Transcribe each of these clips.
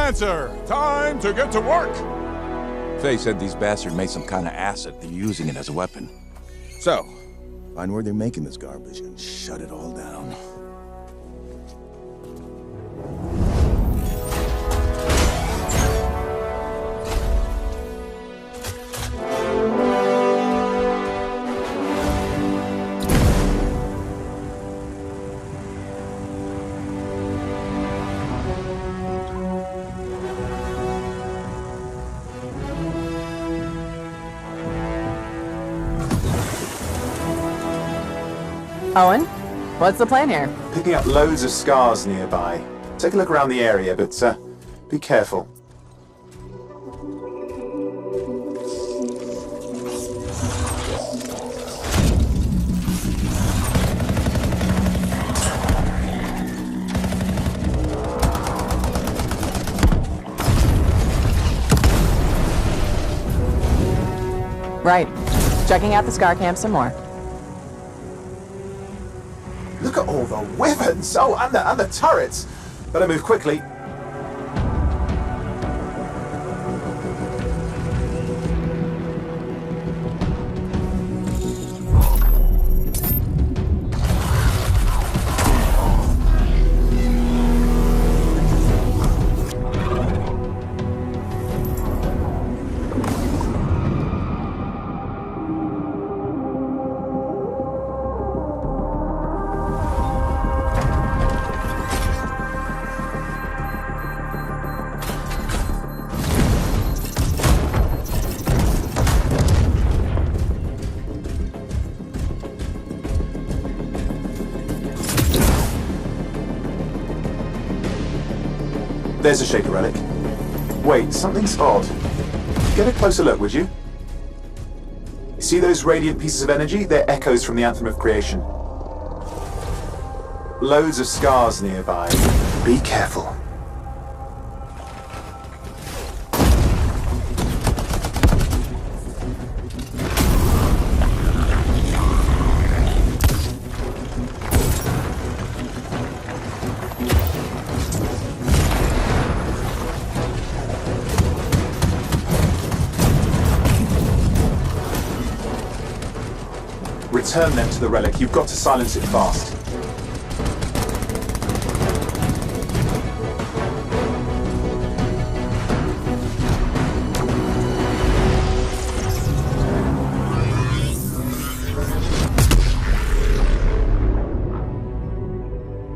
Freelancer! Time to get to work! Faye said these bastards made some kind of acid. They're using it as a weapon. So, find where they're making this garbage and shut it all down. Owen, what's the plan here? Picking up loads of scars nearby. Take a look around the area, but be careful. Right. Checking out the scar camp some more. Look at all the weapons! Oh, and the turrets! Better move quickly. There's a shaker relic. Wait, something's odd. Get a closer look, would you? See those radiant pieces of energy? They're echoes from the Anthem of Creation. Loads of scars nearby. Be careful. Return them to the relic. You've got to silence it fast.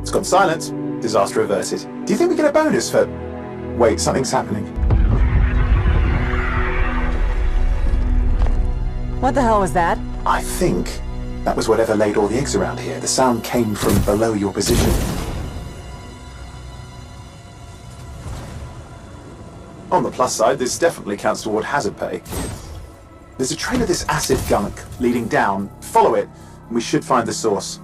It's gone silent. Disaster averted. Do you think we get a bonus for... Wait, something's happening. What the hell was that? I think that was whatever laid all the eggs around here. The sound came from below your position. On the plus side, this definitely counts toward hazard pay. There's a trail of this acid gunk leading down. Follow it, and we should find the source.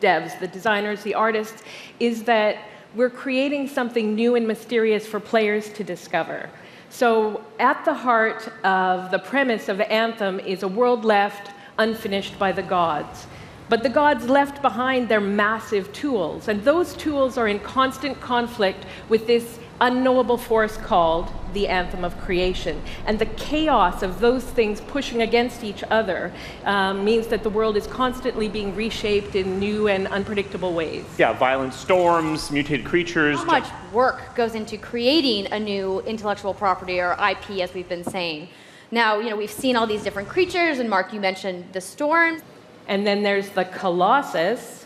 Devs, the designers, the artists, is that we're creating something new and mysterious for players to discover. So at the heart of the premise of Anthem is a world left unfinished by the gods. But the gods left behind their massive tools, and those tools are in constant conflict with this unknowable force called the Anthem of Creation. And the chaos of those things pushing against each other means that the world is constantly being reshaped in new and unpredictable ways. Yeah, violent storms, mutated creatures. How much work goes into creating a new intellectual property, or IP, as we've been saying? Now, we've seen all these different creatures, and Mark, you mentioned the storms. And then there's the Colossus,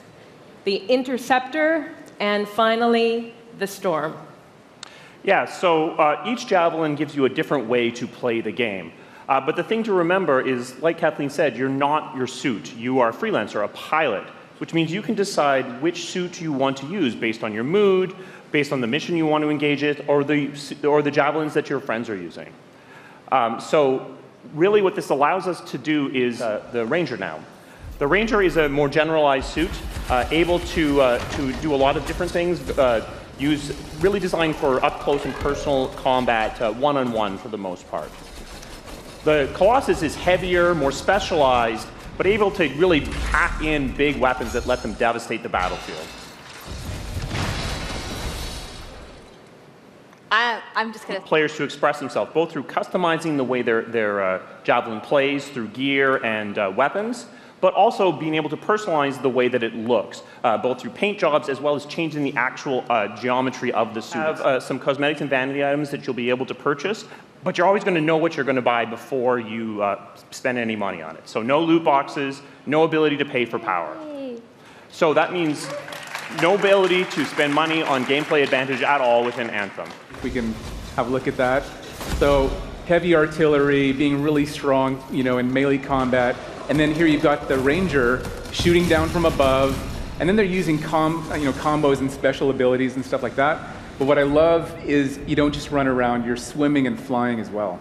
the Interceptor, and finally, the Storm. Yeah, so each javelin gives you a different way to play the game. But the thing to remember is, like Kathleen said, you're not your suit. You are a freelancer, a pilot, which means you can decide which suit you want to use based on your mood, based on the mission you want to engage in, or the javelins that your friends are using. So really what this allows us to do is the Ranger now. The Ranger is a more generalized suit, able to do a lot of different things, really designed for up-close and personal combat, one-on-one for the most part. The Colossus is heavier, more specialized, but able to really pack in big weapons that let them devastate the battlefield. I'm just going to... Players to express themselves, both through customizing the way their javelin plays, through gear and weapons, but also being able to personalize the way that it looks, both through paint jobs as well as changing the actual geometry of the suit. Have some cosmetics and vanity items that you'll be able to purchase, but you're always going to know what you're going to buy before you spend any money on it. So no loot boxes, no ability to pay for power. So that means no ability to spend money on gameplay advantage at all within Anthem. We can have a look at that. So heavy artillery, being really strong, in melee combat. And then here you've got the Ranger shooting down from above. And then they're using combos and special abilities and stuff like that. But what I love is you don't just run around, you're swimming and flying as well.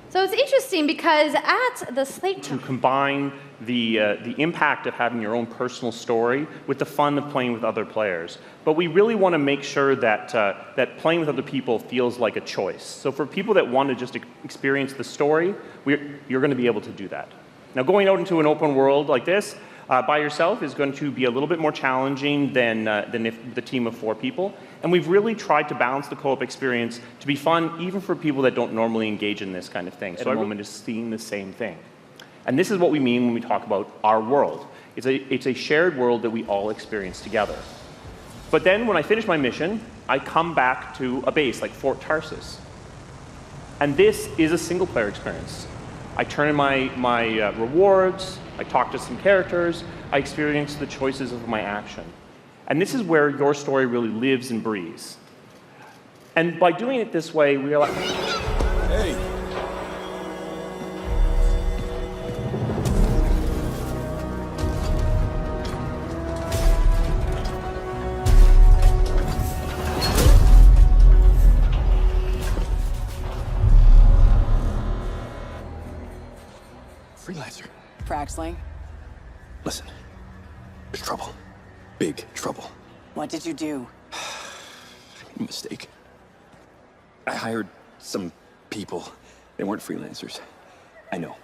So it's interesting because at the Slate... To combine the impact of having your own personal story with the fun of playing with other players. But we really want to make sure that, that playing with other people feels like a choice. So for people that want to just experience the story, you're going to be able to do that. Now going out into an open world like this, by yourself is going to be a little bit more challenging than if the team of 4 people. And we've really tried to balance the co-op experience to be fun even for people that don't normally engage in this kind of thing. So everyone is seeing the same thing. And this is what we mean when we talk about our world. It's a shared world that we all experience together. But then when I finish my mission, I come back to a base like Fort Tarsus. And this is a single player experience. I turn in my rewards, I talk to some characters, I experience the choices of my action. And this is where your story really lives and breathes. And by doing it this way, we are like... Hey! Freelancer. Fraxley. Listen, there's trouble. Big trouble. What did you do? I made a mistake. I hired some people. They weren't freelancers. I know.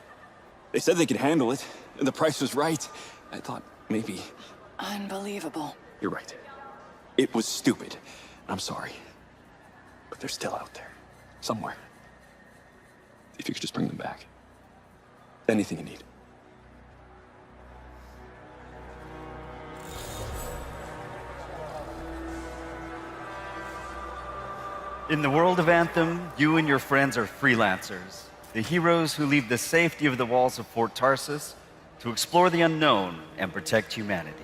They said they could handle it, and the price was right. I thought maybe... Unbelievable. You're right. It was stupid. I'm sorry. But they're still out there. Somewhere. If you could just bring them back. Anything you need. In the world of Anthem, you and your friends are freelancers, the heroes who leave the safety of the walls of Fort Tarsus to explore the unknown and protect humanity.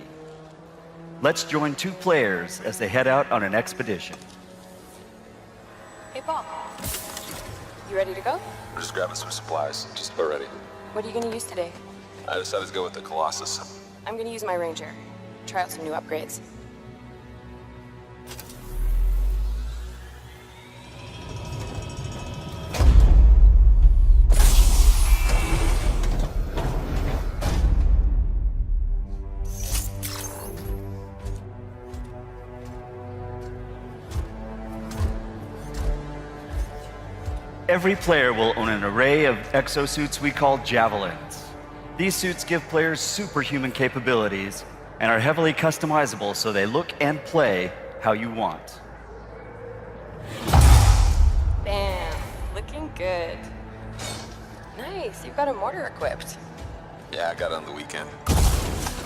Let's join 2 players as they head out on an expedition. Hey, Paul. You ready to go? We're just grabbing some supplies, just about ready. What are you going to use today? I decided to go with the Colossus. I'm going to use my Ranger. Try out some new upgrades. Every player will own an array of exosuits we call javelins. These suits give players superhuman capabilities and are heavily customizable so they look and play how you want. Bam. Looking good. Nice. You've got a mortar equipped. Yeah, I got it on the weekend.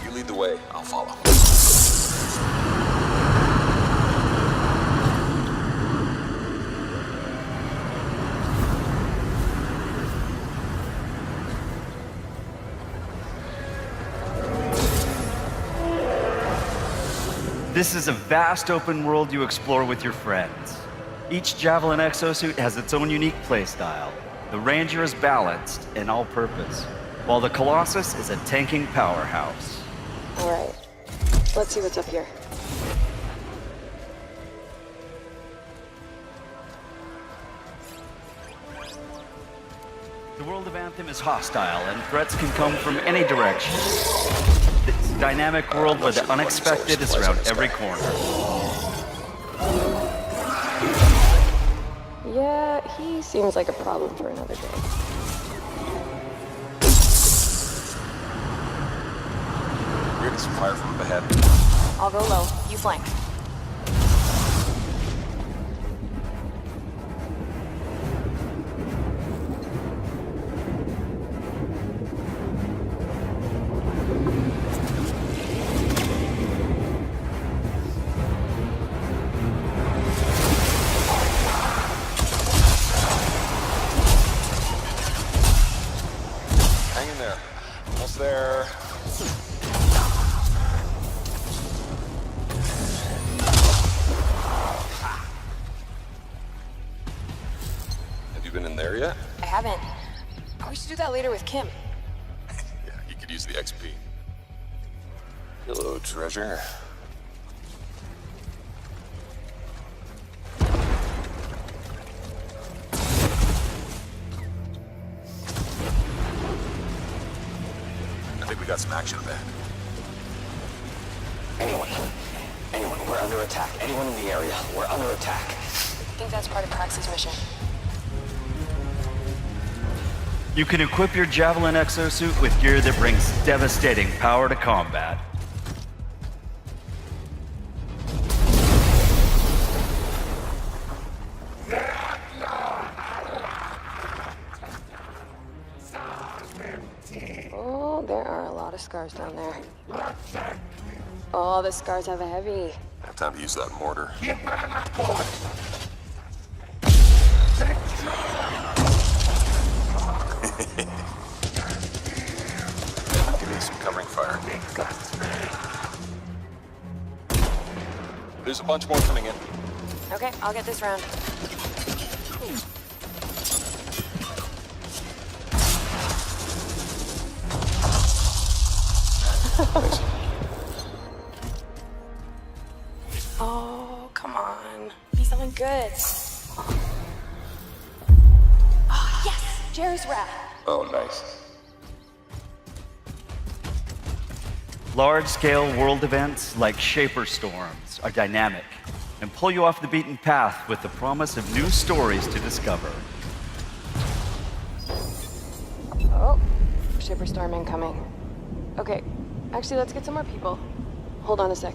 You lead the way, I'll follow. This is a vast open world you explore with your friends. Each Javelin exosuit has its own unique playstyle, The Ranger is balanced and all-purpose, while the Colossus is a tanking powerhouse. All right, let's see what's up here. The world of Anthem is hostile, and threats can come from any direction. It's a dynamic world where the unexpected is around every corner. Yeah, he seems like a problem for another day. We're getting some fire from up ahead. I'll go low. You flank. Hang in there. Almost there. Have you been in there yet? I haven't. We should do that later with Kim. Yeah, you could use the XP. Hello, treasure. I think we got some action back. Anyone, we're under attack. Anyone in the area, we're under attack. I think that's part of Praxis' mission. You can equip your Javelin exosuit with gear that brings devastating power to combat. Oh, there are a lot of scars down there. Oh, the scars have a heavy. Have time to use that mortar. Give me some covering fire. There's a bunch more coming in. Okay, I'll get this round. Oh, come on. Be something good. Oh, yes! Jerry's wrap. Oh, nice. Large-scale world events like Shaper Storms are dynamic and pull you off the beaten path with the promise of new stories to discover. Oh, Shaper Storm incoming. Okay, actually, let's get some more people. Hold on a sec.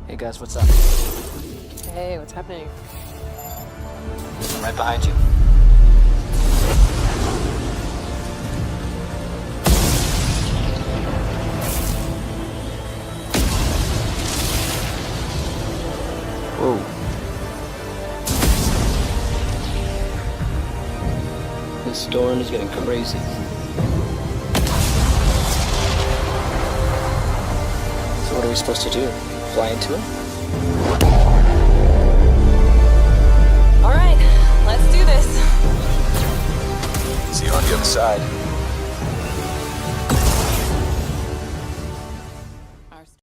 Hey guys, what's up? Hey, what's happening? I'm right behind you. Whoa. This storm is getting crazy. So what are we supposed to do? Fly into it? All right, let's do this. See you on the other side.